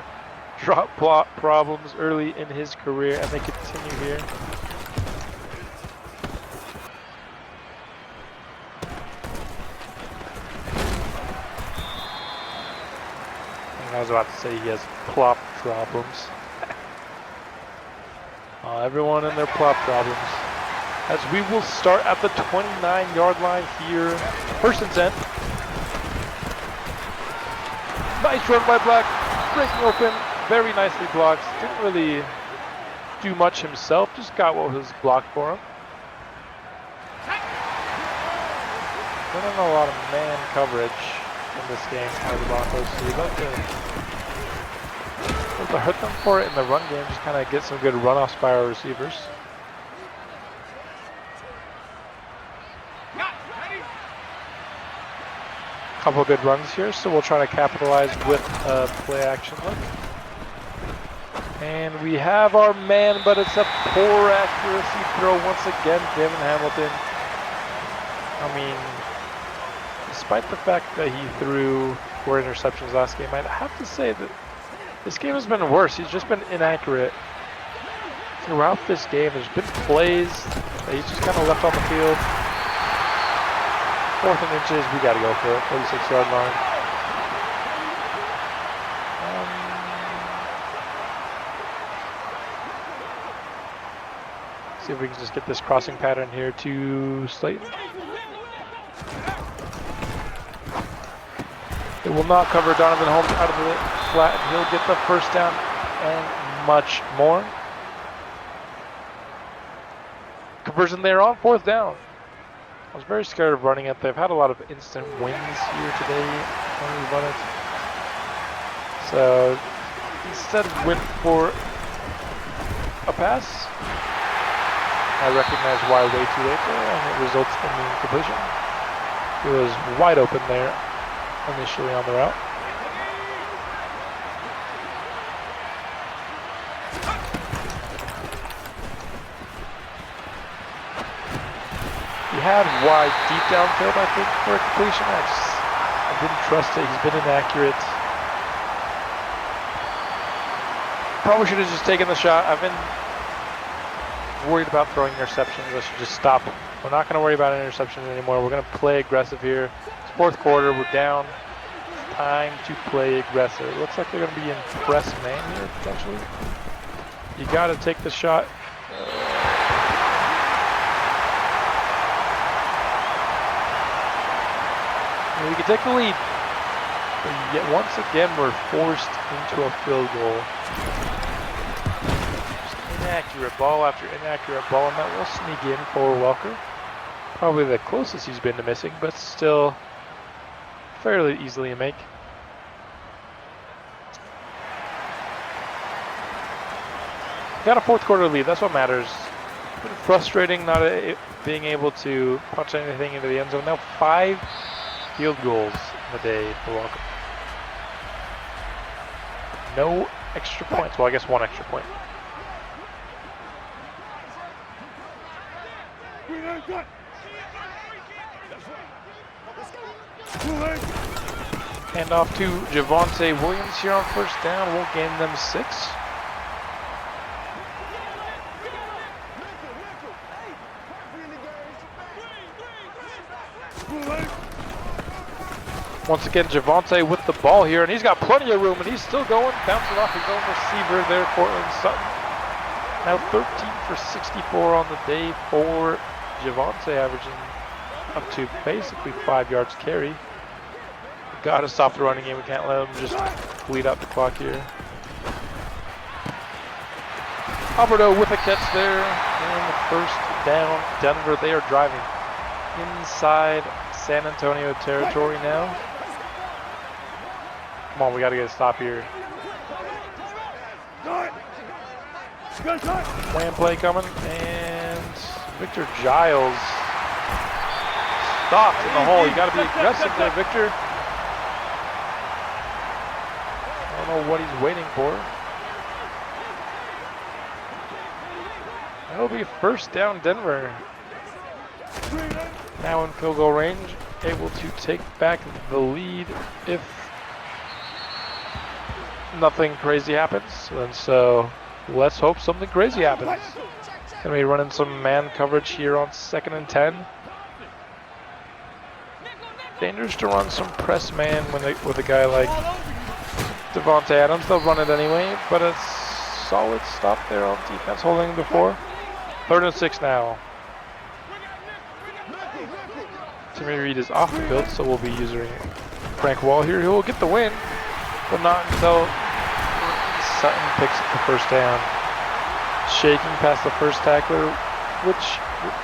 drop plot problems early in his career, and they continue here. And I was about to say he has plop problems. Everyone in their plop problems. As we will start at the 29-yard line here. First and 10. Nice run by Black. Breaking open. Very nicely blocked. Didn't really do much himself. Just got what was blocked for him. Running a lot of man coverage in this game for the Broncos. So you'd like to hurt them for it in the run game. Just kind of get some good runoffs by our receivers. Couple good runs here, so we'll try to capitalize with a play action look. And we have our man, but it's a poor accuracy throw once again, Devin Hamilton. I mean, despite the fact that he threw 4 interceptions last game, I'd have to say that this game has been worse. He's just been inaccurate throughout this game. There's been plays that he's just kind of left on the field. 4th and inches, we got to go for it. 46-yard line. See if we can just get this crossing pattern here to Slayton. It will not cover Donovan Holmes out of the flat, and he'll get the first down and much more. Conversion there on 4th down. I was very scared of running it. They've had a lot of instant wins here today when we run it. So instead went for a pass. I recognize why way too late there, and it results in the incompletion. He was wide open there initially on the route. He had wide deep downfield, I think, for a completion. I didn't trust it. He's been inaccurate. Probably should have just taken the shot. I've been worried about throwing interceptions. I should just stop. We're not going to worry about interceptions anymore. We're going to play aggressive here. It's 4th quarter. We're down. It's time to play aggressive. It looks like they're going to be in press man here, potentially. You got to take the shot. We can take the lead, but yet once again we're forced into a field goal. Just inaccurate ball after inaccurate ball, and that will sneak in for Welker. Probably the closest he's been to missing, but still fairly easily a make. Got a 4th quarter lead, that's what matters. Been frustrating not being able to punch anything into the end zone. Now 5 field goals in the day for Welker. No extra points. Well, I guess 1 extra point. Hand off to Javonte Williams here on 1st down. We'll gain them 6. Once again, Javonte with the ball here, and he's got plenty of room, and he's still going, bouncing off his own receiver there, Cortland Sutton. Now 13 for 64 on the day for Javonte, averaging up to basically 5 yards carry. Got to stop the running game. We can't let him just bleed out the clock here. Alberto with a catch there, and the 1st down. Denver, they are driving inside San Antonio territory now. Come on, we got to get a stop here. Wham play coming, and Victor Giles stopped in the hole. You got to be aggressive there, Victor. I don't know what he's waiting for. That'll be 1st down Denver. Now in field goal range, able to take back the lead if nothing crazy happens, and so let's hope something crazy happens. Can we run in some man coverage here on 2nd and 10? Dangerous to run some press man with a guy like Devontae Adams. They'll run it anyway, but a solid stop there on defense holding before. 3rd and 6 now. Timmy Reed is off the field, so we'll be using Frank Wall here. He will get the win, but not until Sutton picks up the first down. Shaking past the first tackler, which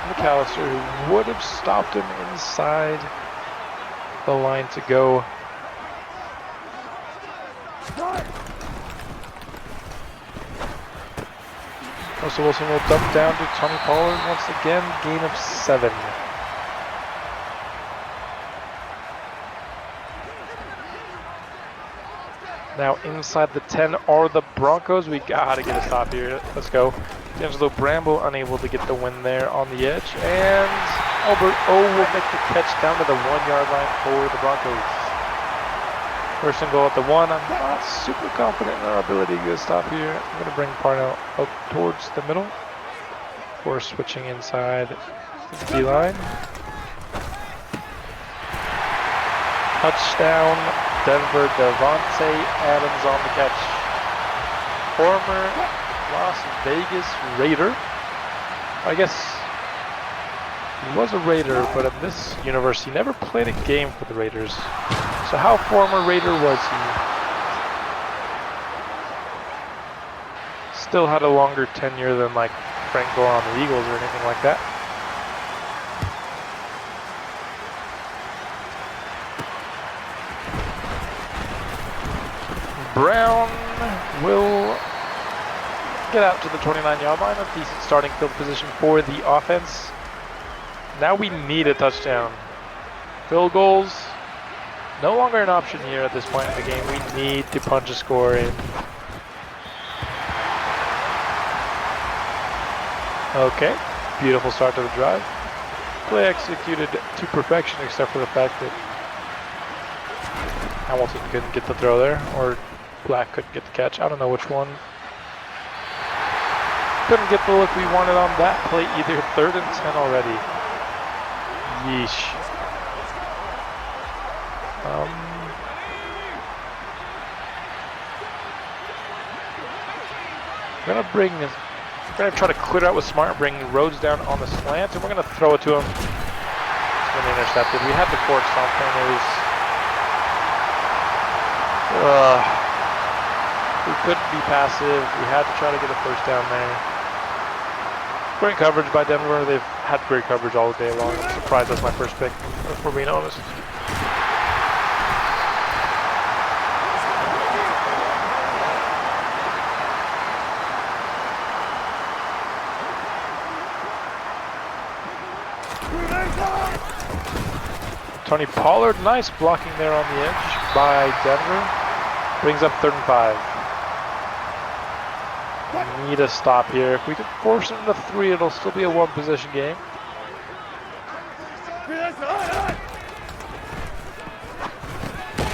McAllister, who would have stopped him inside the line to go. Russell Wilson will dump down to Tony Pollard once again, gain of 7. Now inside the 10 are the Broncos. We gotta get a stop here. Let's go. D'Angelo Bramble unable to get the win there on the edge. And Albert O will make the catch down to the 1-yard line for the Broncos. First and goal at the 1. I'm not super confident in our ability to get a stop here. I'm going to bring Parnell out towards the middle before switching inside the D-line. Touchdown, Denver. Devontae Adams on the catch. Former Las Vegas Raider. I guess he was a Raider, but in this universe, he never played a game for the Raiders. So how former Raider was he? Still had a longer tenure than like Frank Gore on the Eagles or anything like that. Brown will get out to the 29-yard line. A decent starting field position for the offense. Now we need a touchdown. Field goals, no longer an option here at this point in the game. We need to punch a score in. Okay, beautiful start to the drive. Play executed to perfection except for the fact that Hamilton couldn't get the throw there, or Black couldn't get the catch. I don't know which one. Couldn't get the look we wanted on that play either. 3rd and 10 already. Yeesh. We're gonna try to clear out with Smart, bring Rhodes down on the slant, and we're gonna throw it to him. It's gonna be intercepted. We had the court stop penalties. We couldn't be passive. We had to try to get a first down there. Great coverage by Denver. They've had great coverage all day long. I'm surprised that's my first pick, if we're being honest. Tony Pollard, nice blocking there on the edge by Denver. Brings up 3rd and 5. We need a stop here. If we can force it into 3, it'll still be a 1-possession game.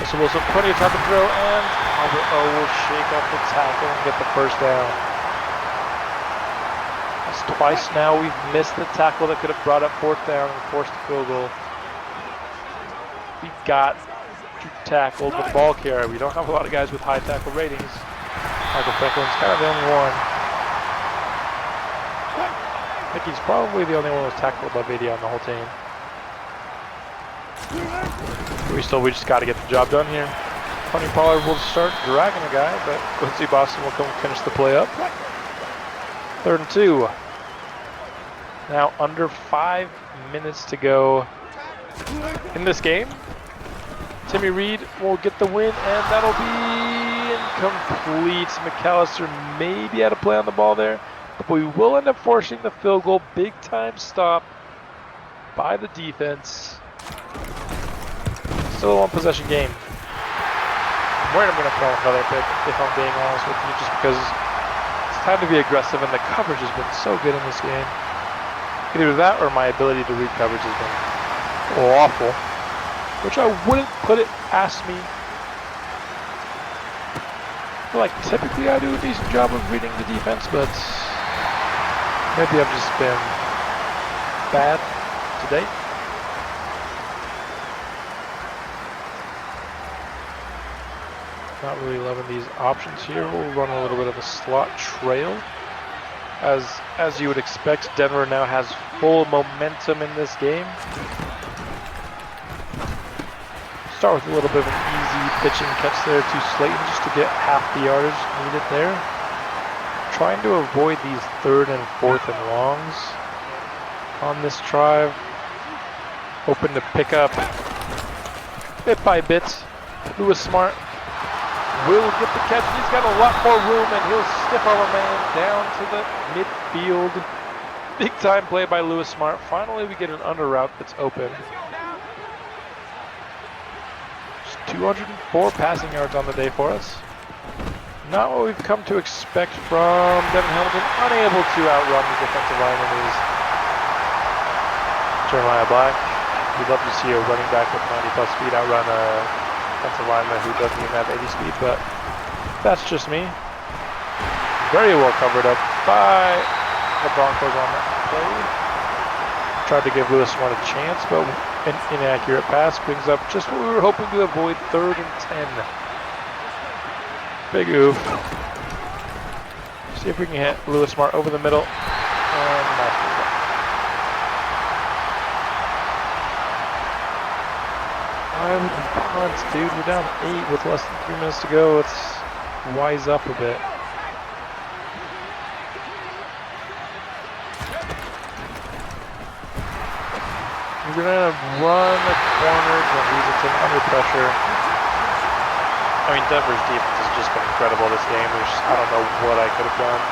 So Wilson, plenty of time to throw, and Albert O will shake off the tackle and get the first down. That's twice now we've missed the tackle that could have brought up 4th down and forced the field goal. We got to tackle the ball carrier. We don't have a lot of guys with high tackle ratings. Michael Franklin's kind of the only one. I think he's probably the only one who was tackled above 80 on the whole team. We just got to get the job done here. Tony Pollard will start dragging a guy, but Quincy Boston will come finish the play up. 3rd and 2. Now under 5 minutes to go in this game. Timmy Reed will get the win, and that'll be incomplete. McAllister maybe had a play on the ball there, but we will end up forcing the field goal. Big time stop by the defense. Still a 1-possession game. I'm worried I'm going to throw another pick, if I'm being honest with you, just because it's time to be aggressive, and the coverage has been so good in this game. Either that or my ability to read coverage has been awful, which I wouldn't put it past me. I feel like typically I do a decent job of reading the defense, but maybe I've just been bad today. Not really loving these options here. We'll run a little bit of a slot trail. As you would expect, Denver now has full momentum in this game. Start with a little bit of an easy pitching catch there to Slayton just to get half the yardage needed there. Trying to avoid these 3rd and 4th and longs on this drive. Hoping to pick up bit by bit. Lewis Smart will get the catch. He's got a lot more room and he'll stiff arm a man down to the midfield. Big time play by Lewis Smart. Finally we get an under route that's open. 204 passing yards on the day for us. Not what we've come to expect from Devin Hamilton. Unable to outrun the defensive lineman is Jeremiah Black. We'd love to see a running back with 90 plus speed outrun a defensive lineman who doesn't even have 80 speed, but that's just me. Very well covered up by the Broncos on that play. Tried to give Lewis Smart a chance, but an inaccurate pass brings up just what we were hoping to avoid, 3rd and 10. Big oof. See if we can hit Lewis Smart over the middle. And nice move. I would punt, dude. We're down 8 with less than 3 minutes to go. Let's wise up a bit. We're gonna run the corners when Weaselton under pressure. I mean, Denver's defense has just been incredible this game. I don't know what I could have done.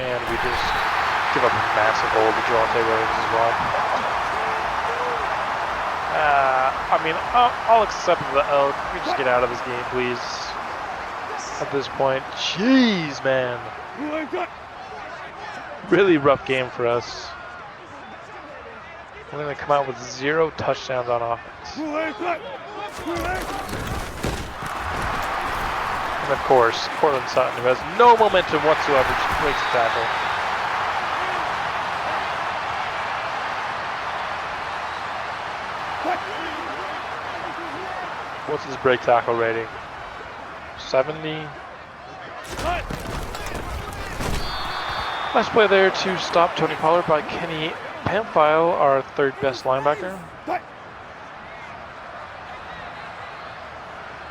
And we just give up a massive hole to Jonte Williams as well. I mean, I'll accept the L. Can we just get out of this game, please? At this point, jeez, man. Really rough game for us. We're going to come out with 0 touchdowns on offense. And of course, Cortland Sutton, who has no momentum whatsoever, just breaks the tackle. What's his break tackle rating? 70. Nice play there to stop Tony Pollard by Kenny Pamphile, our 3rd best linebacker.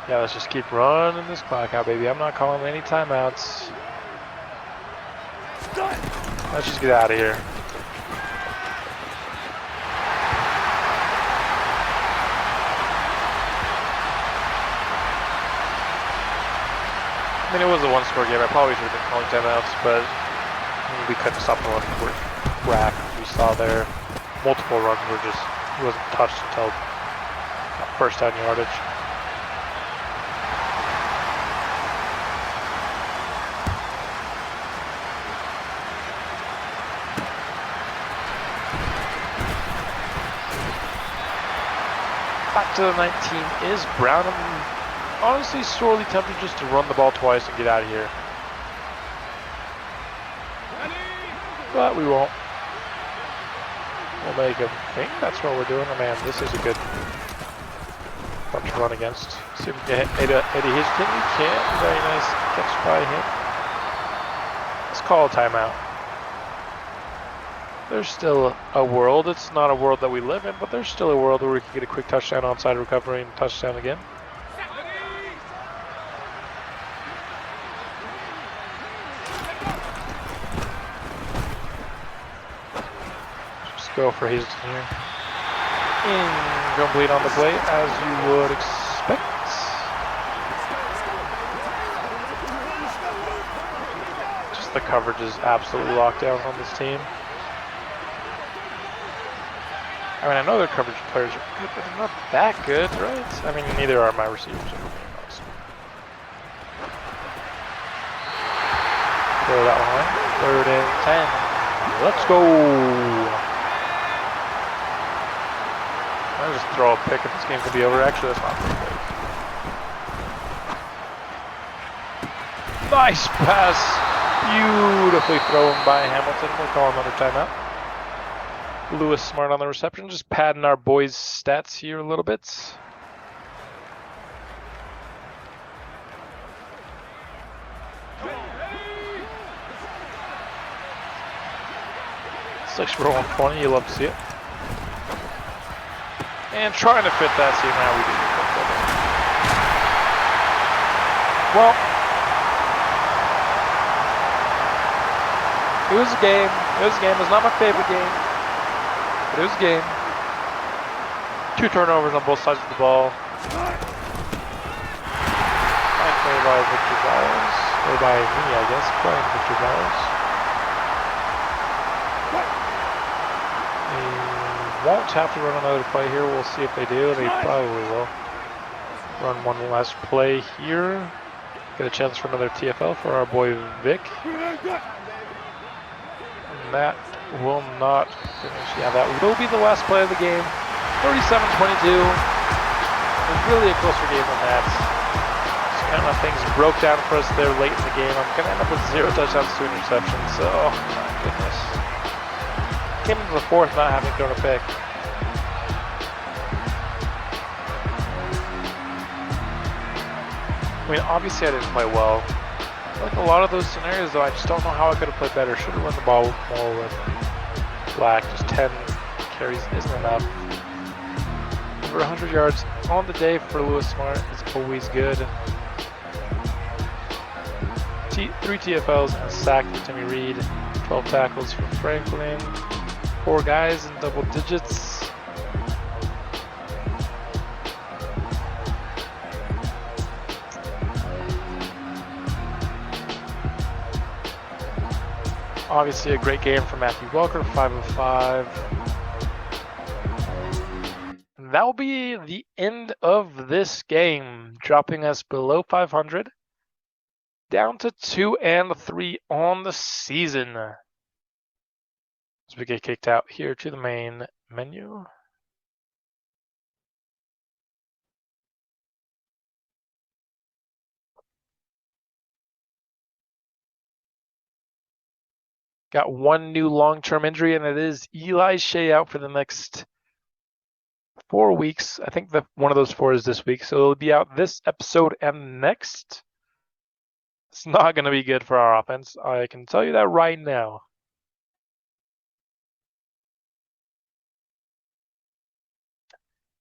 Yeah, let's just keep running this clock out, baby. I'm not calling any timeouts. Let's just get out of here. I mean, it was a 1-score game. I probably should have been calling timeouts, but we couldn't stop the running rack. We saw there multiple runs were just, he wasn't touched until 1st down yardage. Back to the 19 is Brown. I'm honestly sorely tempted just to run the ball twice and get out of here. But we won't. We'll make him think that's what we're doing. Oh man, this is a good one to run against. See if we can hit Eddie Hitchkin. We can. Very nice catch by him. Let's call a timeout. There's still a world. It's not a world that we live in, but there's still a world where we can get a quick touchdown, onside recovery, and touchdown again. Go for Hazelton here. Incomplete on the play, as you would expect. Just the coverage is absolutely locked down on this team. I mean, I know their coverage players are good, but they're not that good, right? I mean, neither are my receivers. Throw that one away. 3rd and 10. Let's go. just throw a pick and this game could be over. Actually, that's not pretty good. Nice pass. Beautifully thrown by Hamilton. We'll call another timeout. Lewis smart on the reception, just padding our boys' stats here a little bit. 6 for 120, you love to see it. And trying to fit that, see now we do. Well, it was a game. It was a game. It's not my favorite game, but it was a game. 2 turnovers on both sides of the ball. Fine play by Victor Bowers, or by me, I guess, playing Victor Bowers. They won't have to run another play here. We'll see if they do. They probably will. Run one last play here. Get a chance for another TFL for our boy Vic. And that will not finish. Yeah, that will be the last play of the game. 37-22. It was really a closer game than that. Just kind of things broke down for us there late in the game. I'm going to end up with 0 touchdowns, 2 interceptions. So, oh my goodness. Came into the 4th not having thrown a pick. I mean, obviously I didn't play well. Like a lot of those scenarios, though, I just don't know how I could have played better. Should have run the ball more with Black. Just 10 carries isn't enough. Over 100 yards on the day for Lewis Smart is always good. 3 TFLs and a sack for Timmy Reed. 12 tackles for Franklin. 4 guys in double digits. Obviously a great game for Matthew Walker, 5 of 5. And that will be the end of this game, dropping us below 500, down to 2-3 on the season. As we get kicked out here to the main menu. Got 1 new long-term injury, and it is Eli Shea out for the next 4 weeks. I think one of those 4 is this week, so it'll be out this episode and next. It's not going to be good for our offense. I can tell you that right now.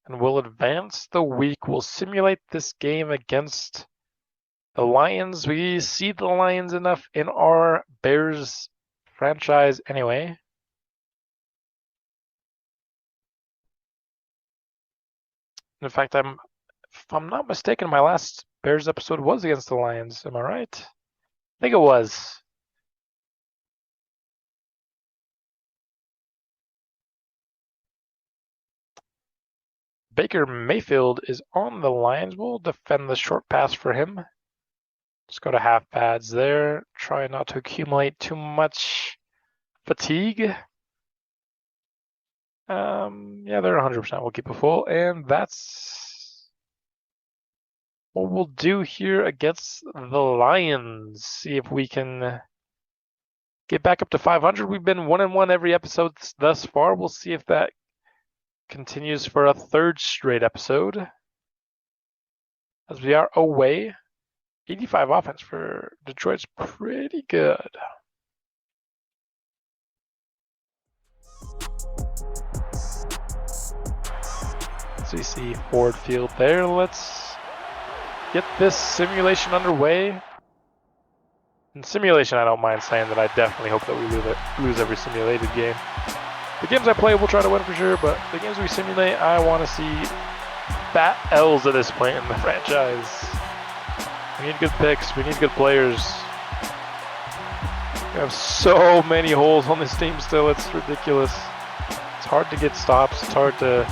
And we'll advance the week. We'll simulate this game against the Lions. We see the Lions enough in our Bears franchise anyway. In fact, if I'm not mistaken, my last Bears episode was against the Lions. Am I right? I think it was. Baker Mayfield is on the Lions. We'll defend the short pass for him. Just go to half pads there. Try not to accumulate too much fatigue. Yeah, they're 100%. We'll keep it full. And that's what we'll do here against the Lions. See if we can get back up to 500. We've been 1-1 every episode thus far. We'll see if that continues for a 3rd straight episode. As we are away. 85 offense for Detroit's pretty good. So you see Ford Field there. Let's get this simulation underway. In simulation, I don't mind saying that I definitely hope that we lose every simulated game. The games I play, we'll try to win for sure, but the games we simulate, I want to see fat L's at this point in the franchise. We need good picks. We need good players. We have so many holes on this team still. It's ridiculous. It's hard to get stops. It's hard to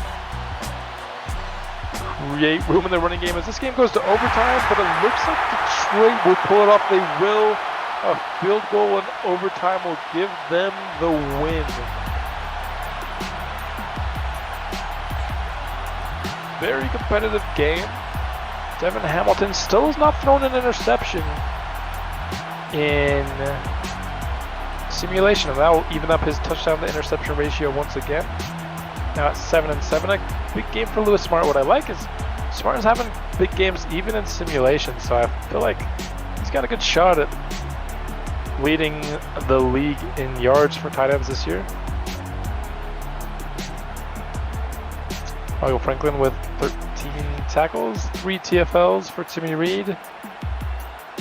create room in the running game. As this game goes to overtime, but it looks like Detroit will pull it off. They will. A field goal in overtime will give them the win. very competitive game. Devin Hamilton still has not thrown an interception in simulation, and that will even up his touchdown to interception ratio once again. Now at 7-7, a big game for Lewis Smart. What I like is Smart is having big games even in simulation, so I feel like he's got a good shot at leading the league in yards for tight ends this year. Michael Franklin with 13 tackles, 3 TFLs for Timmy Reed.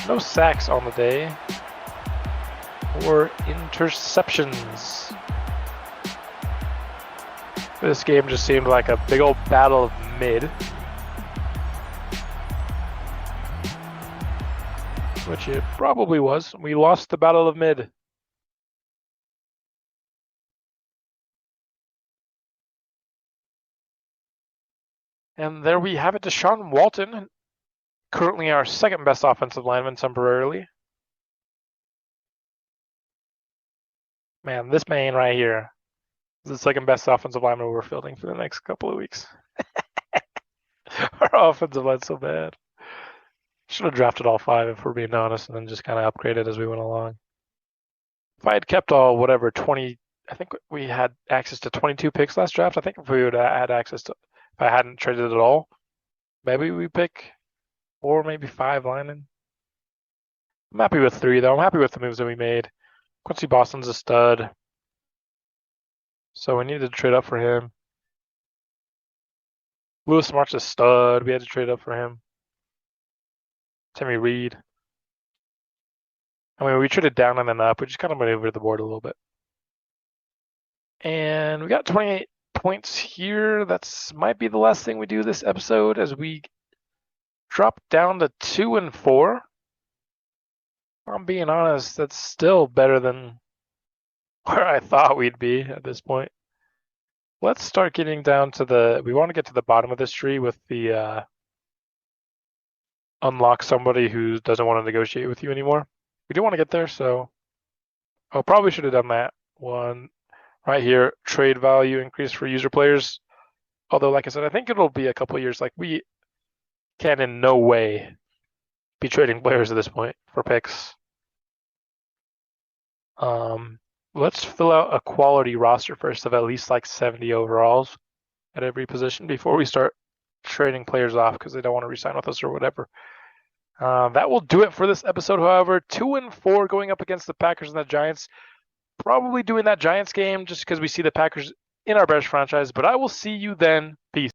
No sacks on the day or interceptions. This game just seemed like a big old battle of mid, which it probably was. We lost the battle of mid. And there we have it, Deshaun Walton, currently our second best offensive lineman temporarily. Man, this man right here is the second best offensive lineman we're fielding for the next couple of weeks. Our offensive line's so bad. Should have drafted all 5 if we're being honest, and then just kind of upgraded as we went along. If I had kept all 20, I think we had access to 22 picks last draft. I think if we would have had access to, if I hadn't traded at all, maybe we pick 4, maybe 5 linemen. I'm happy with 3 though. I'm happy with the moves that we made. Quincy Boston's a stud, so we needed to trade up for him. Lewis Smart's a stud. We had to trade up for him. Timmy Reed. I mean, we traded down and then up. We just kind of maneuvered the board a little bit. And we got 28 points here. That's might be the last thing we do this episode as we drop down to 2-4. If I'm being honest, that's still better than where I thought we'd be at this point. Let's start getting down to we want to get to the bottom of this tree with the unlock somebody who doesn't want to negotiate with you anymore. We do want to get there, so probably should have done that one right here. Trade value increase for user players. Although, like I said, I think it'll be a couple of years. Like, we can in no way be trading players at this point for picks. Let's fill out a quality roster first of at least like 70 overalls at every position before we start trading players off because they don't want to re-sign with us or whatever. That will do it for this episode, however. 2-4 going up against the Packers and the Giants. Probably doing that Giants game just because we see the Packers in our Bears franchise, but I will see you then. Peace.